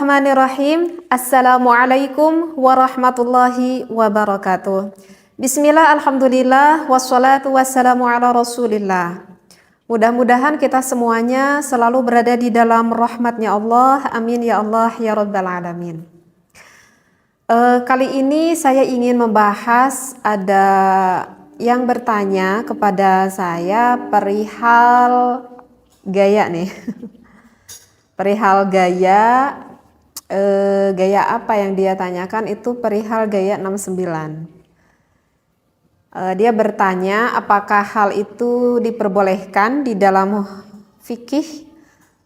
Bismillahirrahmanirrahim. Assalamualaikum warahmatullahi wabarakatuh. Bismillah, alhamdulillah, wassalatu wassalamu ala rasulillah. Mudah-mudahan kita semuanya selalu berada di dalam rahmatnya Allah. Amin ya Allah ya rabbal alamin. Kali ini saya ingin membahas, ada yang bertanya kepada saya perihal gaya nih. Perihal gaya, gaya apa yang dia tanyakan itu perihal gaya 69. Dia bertanya apakah hal itu diperbolehkan di dalam fikih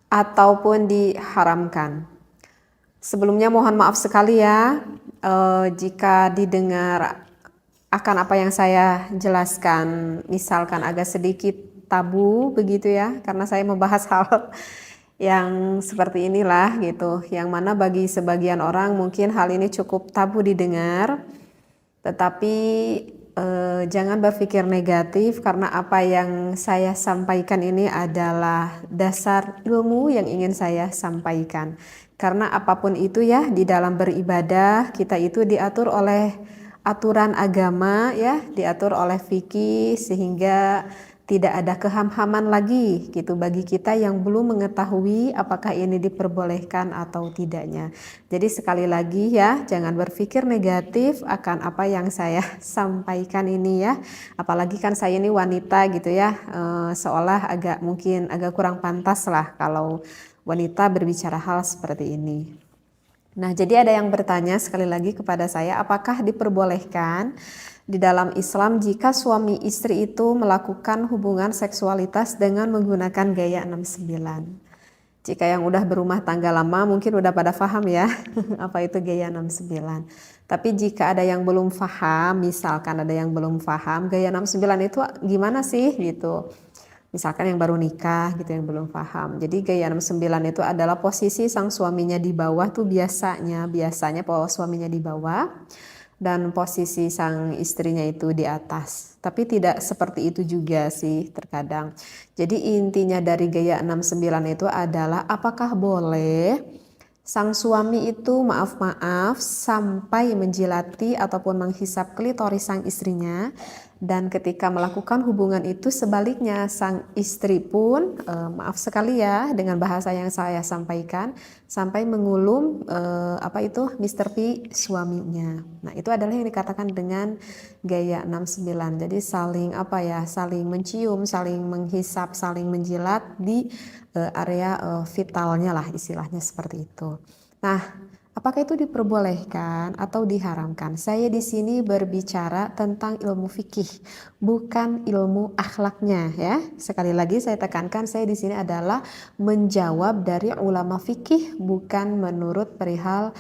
ataupun diharamkan. Sebelumnya mohon maaf sekali ya jika didengar akan apa yang saya jelaskan misalkan agak sedikit tabu begitu ya, karena saya membahas hal yang seperti inilah gitu, yang mana bagi sebagian orang mungkin hal ini cukup tabu didengar, tetapi jangan berpikir negatif karena apa yang saya sampaikan ini adalah dasar ilmu yang ingin saya sampaikan. Karena apapun itu ya, di dalam beribadah kita itu diatur oleh aturan agama ya, diatur oleh fikih, sehingga tidak ada kehamhaman lagi gitu bagi kita yang belum mengetahui apakah ini diperbolehkan atau tidaknya. Jadi sekali lagi ya, jangan berpikir negatif akan apa yang saya sampaikan ini ya. Apalagi kan saya ini wanita gitu ya, seolah mungkin agak kurang pantas lah kalau wanita berbicara hal seperti ini. Nah, jadi ada yang bertanya sekali lagi kepada saya, apakah diperbolehkan di dalam Islam jika suami istri itu melakukan hubungan seksualitas dengan menggunakan gaya 69. Jika yang udah berumah tangga lama mungkin udah pada paham ya apa itu gaya 69. Tapi jika ada yang belum paham, misalkan ada yang belum paham gaya 69 itu gimana sih gitu. Misalkan yang baru nikah gitu yang belum paham. Jadi gaya 69 itu adalah posisi sang suaminya di bawah tuh biasanya bahwa suaminya di bawah dan posisi sang istrinya itu di atas. Tapi tidak seperti itu juga sih terkadang. Jadi intinya dari gaya 69 itu adalah apakah boleh sang suami itu maaf sampai menjilati ataupun menghisap klitoris sang istrinya, dan ketika melakukan hubungan itu sebaliknya sang istri pun maaf sekali ya dengan bahasa yang saya sampaikan sampai mengulum Mr. P suaminya. Nah, itu adalah yang dikatakan dengan gaya 69. Jadi saling mencium, saling menghisap, saling menjilat di area vitalnya lah istilahnya seperti itu. Nah, apakah itu diperbolehkan atau diharamkan? Saya di sini berbicara tentang ilmu fikih, bukan ilmu akhlaknya ya. Sekali lagi saya tekankan, saya di sini adalah menjawab dari ulama fikih, bukan menurut perihal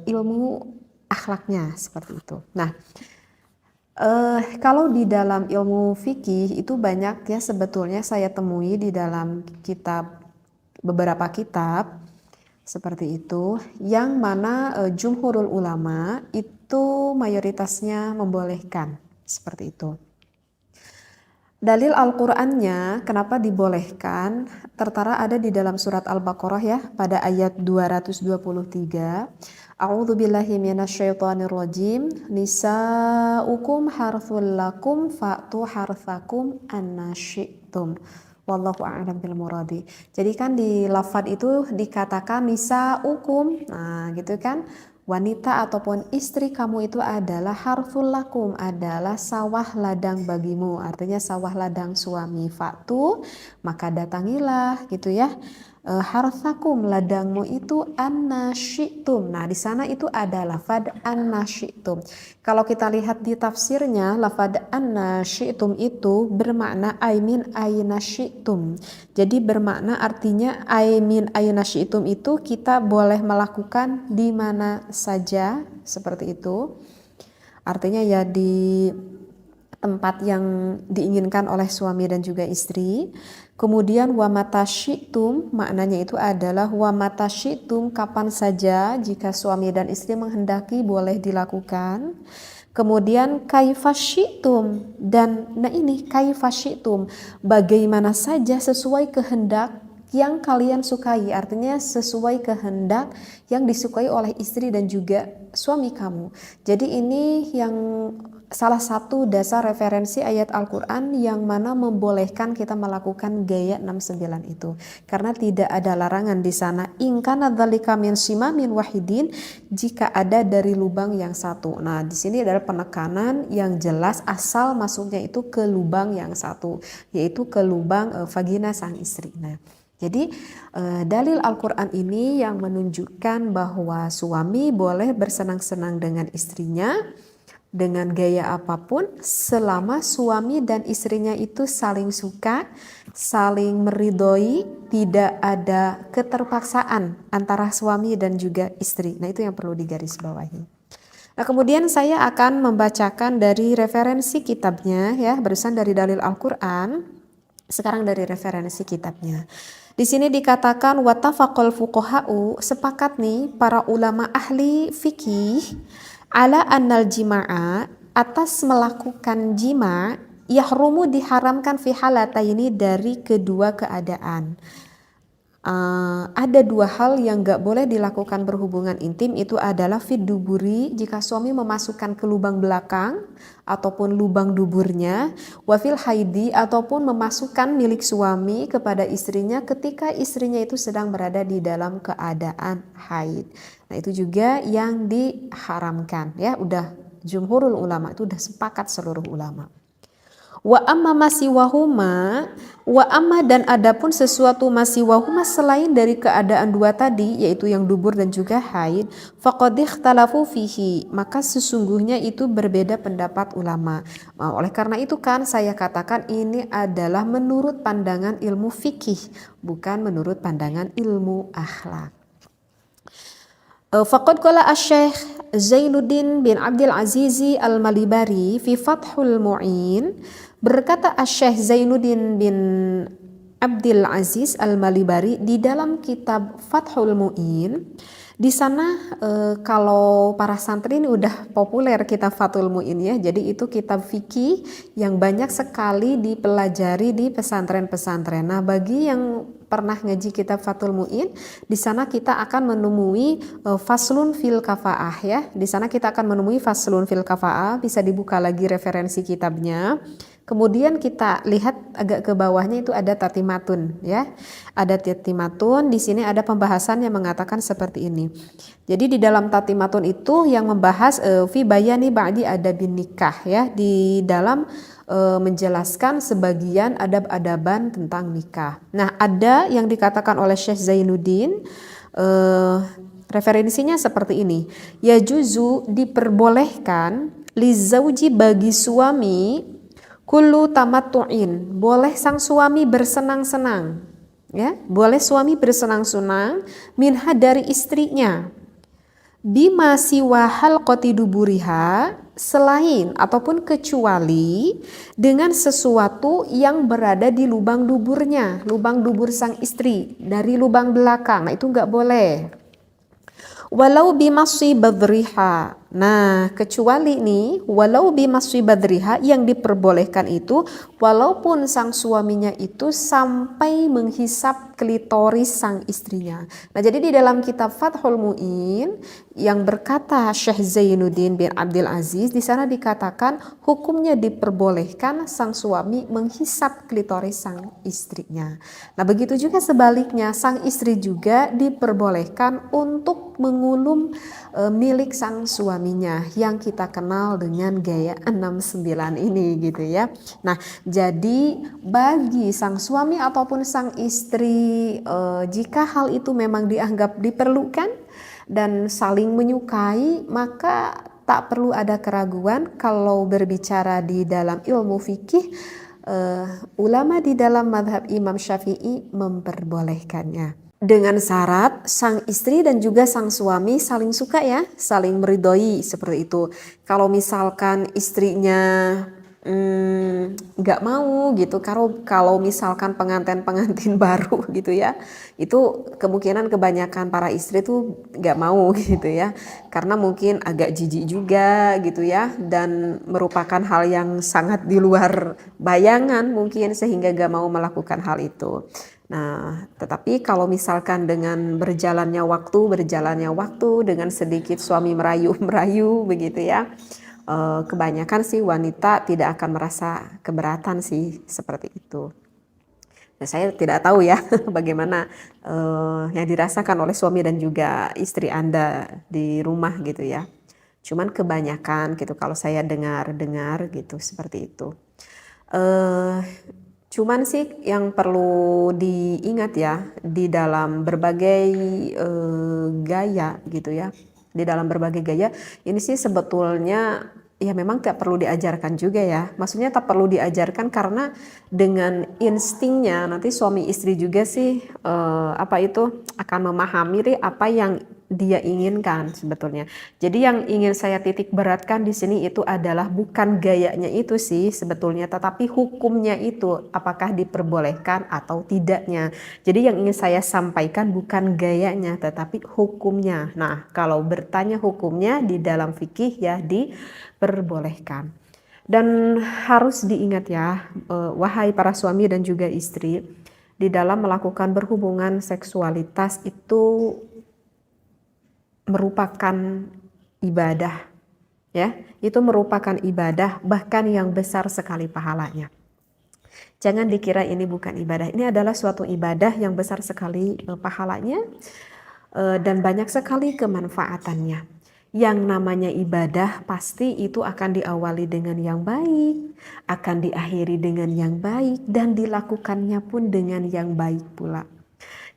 ilmu akhlaknya seperti itu. Nah, kalau di dalam ilmu fikih itu banyak ya sebetulnya saya temui di dalam beberapa kitab seperti itu, yang mana jumhurul ulama itu mayoritasnya membolehkan seperti itu. Dalil Al-Qur'annya kenapa dibolehkan tertera ada di dalam surat Al-Baqarah ya, pada ayat 223. A'udzu billahi minasyaitonir rajim. Nisa'ukum harthul lakum fa'tu harthakum anna syi'tum. Wallahu a'lam bil muradi. Jadi kan di lafaz itu dikatakan nisa'ukum. Nah, gitu kan? Wanita ataupun istri kamu itu adalah harthul lakum, adalah sawah ladang bagimu. Artinya sawah ladang suami. Fa'tu, maka datangilah gitu ya. Harthakum, ladangmu itu anna syi'tum. Nah, di sana itu ada lafad anna syi'tum. Kalau kita lihat di tafsirnya, lafad anna syi'tum itu bermakna aimin aina syi'tum. Jadi bermakna artinya aimin aina syi'tum itu kita boleh melakukan di mana saja seperti itu. Artinya ya di tempat yang diinginkan oleh suami dan juga istri. Kemudian wa mata syi'tum, maknanya itu adalah wa mata syi'tum, kapan saja jika suami dan istri menghendaki boleh dilakukan. Kemudian kaifa syi'tum, dan nah ini kaifa syi'tum, bagaimana saja sesuai kehendak yang kalian sukai, artinya sesuai kehendak yang disukai oleh istri dan juga suami kamu. Jadi ini yang salah satu dasar referensi ayat Al-Quran yang mana membolehkan kita melakukan gaya 69 itu, karena tidak ada larangan di sana. In kana dzalika min simamin wahidin, jika ada dari lubang yang satu. Nah, di sini adalah penekanan yang jelas asal masuknya itu ke lubang yang satu, yaitu ke lubang vagina sang istri. Nah, jadi dalil Al-Quran ini yang menunjukkan bahwa suami boleh bersenang-senang dengan istrinya dengan gaya apapun selama suami dan istrinya itu saling suka, saling meridhoi, tidak ada keterpaksaan antara suami dan juga istri. Nah, itu yang perlu digarisbawahi. Nah, kemudian saya akan membacakan dari referensi kitabnya ya, barusan dari dalil Al-Quran, sekarang dari referensi kitabnya. Di sini dikatakan wattafaqal fuqaha'u, sepakat nih para ulama ahli fikih ala annal jima'a, atas melakukan jima, yahrumu diharamkan fi halataini, dari kedua keadaan. Ada dua hal yang gak boleh dilakukan berhubungan intim, itu adalah fid duburi, jika suami memasukkan ke lubang belakang ataupun lubang duburnya, wafil haidi, ataupun memasukkan milik suami kepada istrinya ketika istrinya itu sedang berada di dalam keadaan haid. Nah, itu juga yang diharamkan ya, udah jumhurul ulama, itu udah sepakat seluruh ulama. Wa amma masiwahuma, wa amma dan adapun sesuatu masiwahuma selain dari keadaan dua tadi, yaitu yang dubur dan juga haid, faqad ikhtalafu fihi, maka sesungguhnya itu berbeda pendapat ulama. Oleh karena itu kan saya katakan ini adalah menurut pandangan ilmu fikih, bukan menurut pandangan ilmu akhlak. Faqad qala asy-Syaikh Zainuddin bin Abdul Aziz Al-Malibari fi Fathul Mu'in, berkata asy-Syaikh Zainuddin bin Abdul Aziz Al-Malibari di dalam kitab Fathul Mu'in. Di sana kalau para santri ini udah populer kitab Fathul Mu'in ya. Jadi itu kitab fikih yang banyak sekali dipelajari di pesantren-pesantren. Nah, bagi yang pernah ngaji kitab Fathul Mu'in, di sana kita akan menemui faslun fil kafaah ya. Di sana kita akan menemui faslun fil kafaah, bisa dibuka lagi referensi kitabnya. Kemudian kita lihat agak ke bawahnya itu ada tatimatun ya. Ada tatimatun, di sini ada pembahasan yang mengatakan seperti ini. Jadi di dalam tatimatun itu yang membahas fi bayani ba'di adabin nikah ya, di dalam menjelaskan sebagian adab-adaban tentang nikah. Nah, ada yang dikatakan oleh Syekh Zainuddin, referensinya seperti ini. Ya juzu, diperbolehkan li zauji, bagi suami, kullu tamattu'in, boleh sang suami bersenang-senang ya, boleh suami bersenang-senang minha, dari istrinya, bima siwa halqati duburiha, selain ataupun kecuali dengan sesuatu yang berada di lubang duburnya, lubang dubur sang istri, dari lubang belakang. Nah, itu nggak boleh. Walau bimasyi badriha, nah kecuali nih walau bimasyi badriha, yang diperbolehkan itu walaupun sang suaminya itu sampai menghisap klitoris sang istrinya. Nah, jadi di dalam kitab Fathul Mu'in yang berkata Syekh Zainuddin bin Abdul Aziz, di sana dikatakan hukumnya diperbolehkan sang suami menghisap klitoris sang istrinya. Nah, begitu juga sebaliknya, sang istri juga diperbolehkan untuk mengulum milik sang suaminya yang kita kenal dengan gaya 69 ini gitu ya. Nah, jadi bagi sang suami ataupun sang istri, jika hal itu memang dianggap diperlukan dan saling menyukai, maka tak perlu ada keraguan kalau berbicara di dalam ilmu fikih, ulama di dalam mazhab Imam Syafi'i memperbolehkannya. Dengan syarat sang istri dan juga sang suami saling suka ya, saling meridhoi seperti itu. Kalau misalkan istrinya nggak mau gitu, kalau misalkan pengantin baru gitu ya, itu kemungkinan kebanyakan para istri tuh nggak mau gitu ya, karena mungkin agak jijik juga gitu ya, dan merupakan hal yang sangat di luar bayangan mungkin, sehingga nggak mau melakukan hal itu. Nah, tetapi kalau misalkan dengan berjalannya waktu dengan sedikit suami merayu-merayu begitu ya, kebanyakan sih wanita tidak akan merasa keberatan sih seperti itu. Nah, saya tidak tahu ya bagaimana yang dirasakan oleh suami dan juga istri Anda di rumah gitu ya. Cuman kebanyakan gitu kalau saya dengar-dengar gitu seperti itu. Eh, Cuman sih yang perlu diingat ya di dalam berbagai gaya gitu ya. Di dalam berbagai gaya ini sih sebetulnya ya memang tidak perlu diajarkan juga ya. Maksudnya tak perlu diajarkan karena dengan instingnya nanti suami istri juga sih akan memahami apa yang dia inginkan sebetulnya. Jadi yang ingin saya titik beratkan di sini itu adalah bukan gayanya itu sih sebetulnya, tetapi hukumnya itu apakah diperbolehkan atau tidaknya. Jadi yang ingin saya sampaikan bukan gayanya tetapi hukumnya. Nah, kalau bertanya hukumnya di dalam fikih ya diperbolehkan. Dan harus diingat ya, wahai para suami dan juga istri, di dalam melakukan berhubungan seksualitas itu merupakan ibadah ya, itu merupakan ibadah bahkan yang besar sekali pahalanya. Jangan dikira ini bukan ibadah, ini adalah suatu ibadah yang besar sekali pahalanya dan banyak sekali kemanfaatannya. Yang namanya ibadah pasti itu akan diawali dengan yang baik, akan diakhiri dengan yang baik dan dilakukannya pun dengan yang baik pula.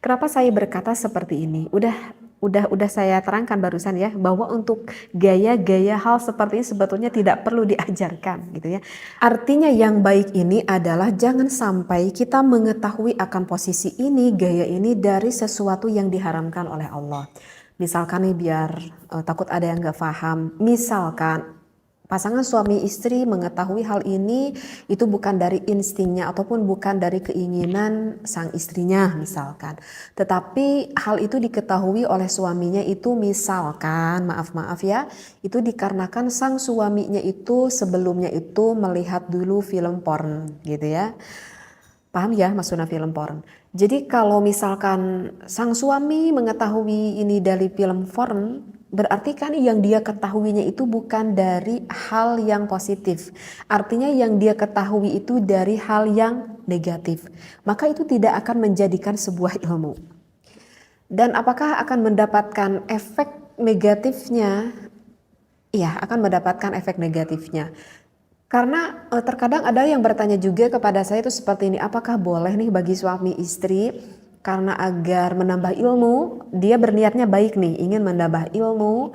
Kenapa saya berkata seperti ini? Udah saya terangkan barusan ya, bahwa untuk gaya-gaya hal seperti ini sebetulnya tidak perlu diajarkan gitu ya. Artinya yang baik ini adalah jangan sampai kita mengetahui akan posisi ini, gaya ini dari sesuatu yang diharamkan oleh Allah. Misalkan nih biar takut ada yang gak paham, misalkan pasangan suami istri mengetahui hal ini itu bukan dari instingnya ataupun bukan dari keinginan sang istrinya misalkan. Tetapi hal itu diketahui oleh suaminya itu misalkan, maaf ya, itu dikarenakan sang suaminya itu sebelumnya itu melihat dulu film porn gitu ya. Paham ya maksudnya film porn. Jadi kalau misalkan sang suami mengetahui ini dari film porn, berarti kan yang dia ketahuinya itu bukan dari hal yang positif. Artinya yang dia ketahui itu dari hal yang negatif. Maka itu tidak akan menjadikan sebuah ilmu. Dan apakah akan mendapatkan efek negatifnya? Iya, akan mendapatkan efek negatifnya. Karena terkadang ada yang bertanya juga kepada saya itu seperti ini, apakah boleh nih bagi suami istri karena agar menambah ilmu, dia berniatnya baik nih, ingin menambah ilmu,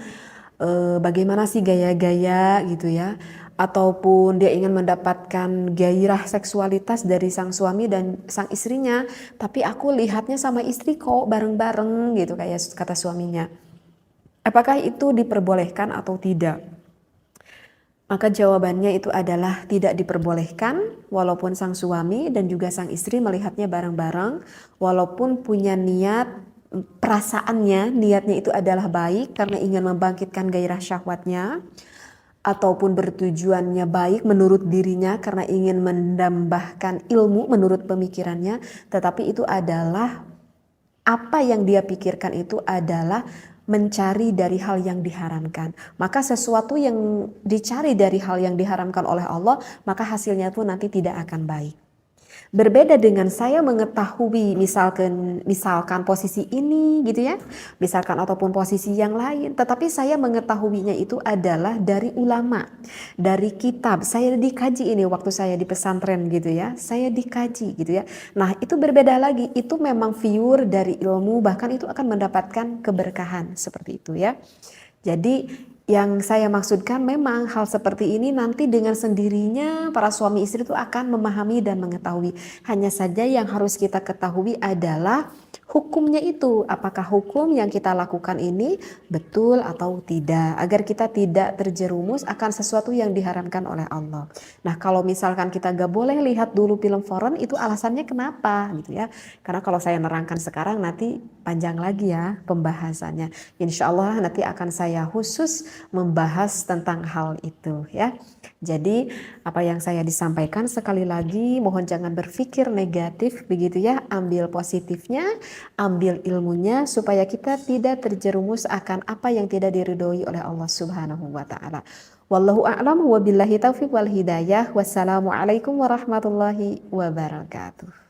bagaimana sih gaya-gaya gitu ya, ataupun dia ingin mendapatkan gairah seksualitas dari sang suami dan sang istrinya, tapi aku lihatnya sama istri kok bareng-bareng gitu kayak kata suaminya. Apakah itu diperbolehkan atau tidak? Maka jawabannya itu adalah tidak diperbolehkan walaupun sang suami dan juga sang istri melihatnya bareng-bareng, walaupun punya niatnya itu adalah baik karena ingin membangkitkan gairah syahwatnya, ataupun bertujuannya baik menurut dirinya karena ingin menambahkan ilmu menurut pemikirannya, tetapi itu adalah apa yang dia pikirkan itu adalah mencari dari hal yang diharamkan. Maka sesuatu yang dicari dari hal yang diharamkan oleh Allah, maka hasilnya pun nanti tidak akan baik. Berbeda dengan saya mengetahui misalkan posisi ini gitu ya, misalkan ataupun posisi yang lain, tetapi saya mengetahuinya itu adalah dari ulama, dari kitab. Saya dikaji ini waktu saya di pesantren gitu ya, saya dikaji gitu ya. Nah itu berbeda lagi, itu memang pure dari ilmu, bahkan itu akan mendapatkan keberkahan seperti itu ya. Jadi yang saya maksudkan memang hal seperti ini nanti dengan sendirinya para suami istri itu akan memahami dan mengetahui. Hanya saja yang harus kita ketahui adalah hukumnya itu, apakah hukum yang kita lakukan ini betul atau tidak, agar kita tidak terjerumus akan sesuatu yang diharamkan oleh Allah. Nah, kalau misalkan kita gak boleh lihat dulu film foreign, itu alasannya kenapa gitu ya. Karena kalau saya nerangkan sekarang nanti panjang lagi ya pembahasannya. Insya Allah nanti akan saya khusus membahas tentang hal itu ya. Jadi apa yang saya disampaikan sekali lagi, mohon jangan berpikir negatif begitu ya, ambil positifnya, ambil ilmunya supaya kita tidak terjerumus akan apa yang tidak diridhoi oleh Allah Subhanahu wa taala. Wallahu a'lam wa billahi taufiq wal hidayah. Wassalamualaikum warahmatullahi wabarakatuh.